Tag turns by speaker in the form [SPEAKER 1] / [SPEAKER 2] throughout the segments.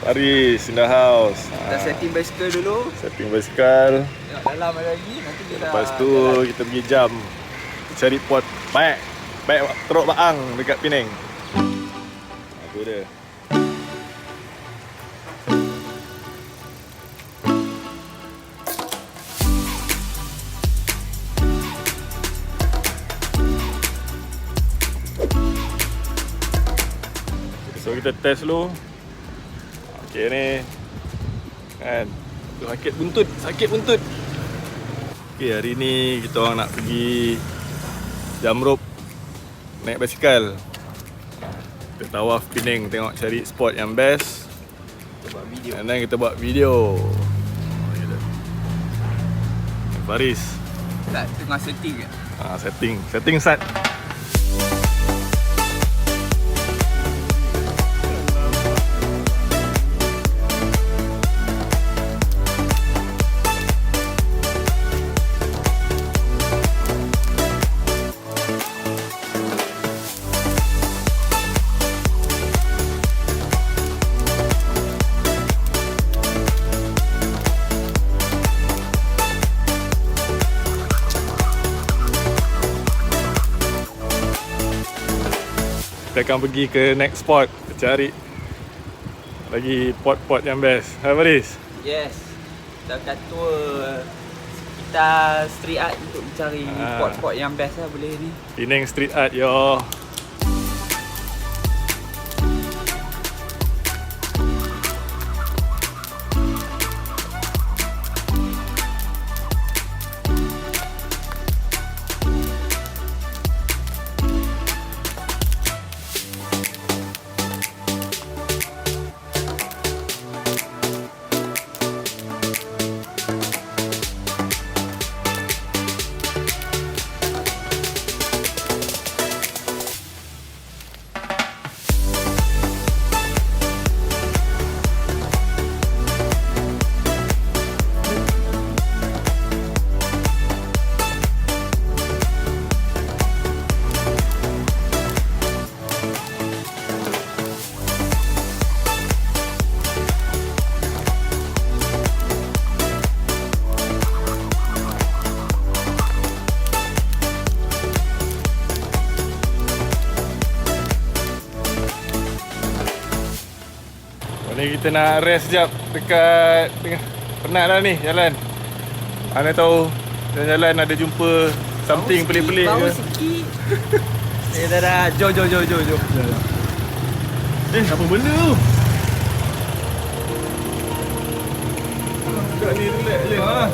[SPEAKER 1] Aris in the house.
[SPEAKER 2] Kita setting basikal dulu.
[SPEAKER 1] Setting basikal.
[SPEAKER 2] Tengok dalam ada lagi. Nanti kita
[SPEAKER 1] Lepas tu kita pergi jump. Cari pot baik. Baik teruk baang dekat Penang. Itu dia. So kita test dulu. Okay ni kan, sakit buntut. Okay, hari ni kita orang nak pergi jump rope, naik basikal. Kita tawaf Penang, tengok cari spot yang best.
[SPEAKER 2] Kita buat video.
[SPEAKER 1] And then kita buat video. Faris
[SPEAKER 2] Tak tengah setting ke?
[SPEAKER 1] Setting start. Kita akan pergi ke next spot, cari lagi pot-pot yang best. Hai Faris?
[SPEAKER 2] Yes. Kita akan tour sekitar street art untuk mencari pot-pot yang best lah boleh ni.
[SPEAKER 1] Penang street art yo. Ni kita nak rest sekejap dekat penat dah ni jalan. Mana tahu jalan-jalan ada jumpa something pelik-pelik ke.
[SPEAKER 2] Bau sikit. Dah. Jom.
[SPEAKER 1] Apa benda tu? Dekat ni relax je ha.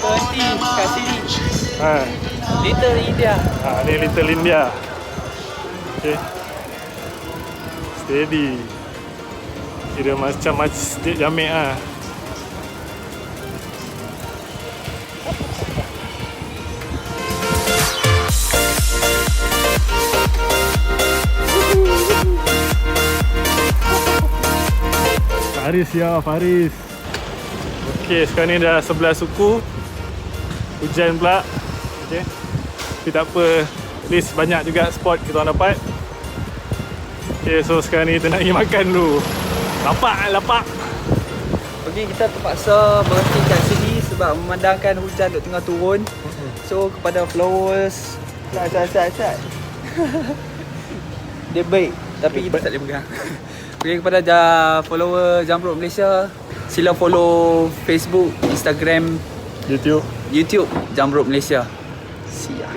[SPEAKER 2] berhenti kat sini.
[SPEAKER 1] Ha.
[SPEAKER 2] Little India.
[SPEAKER 1] Ni Little India. Okay. Steady. Kira macam masjid Jamek ah. Faris ya, Faris. Okey, sekarang ni dah 11 suku. Hujan pula. Okey. Tapi tak apa, at least banyak juga spot kita orang dapat. Okey, so sekarang ni kita nak pergi makan dulu. Lapar.
[SPEAKER 2] Okey, kita terpaksa berhenti kat sini sebab memandangkan hujan duk tengah turun. So kepada followers, sat. Dia baik, tapi kita tak boleh pegang. Okey, kepada follower Jump Rope Malaysia, sila follow Facebook, Instagram,
[SPEAKER 1] YouTube
[SPEAKER 2] Jump Rope Malaysia. Siap.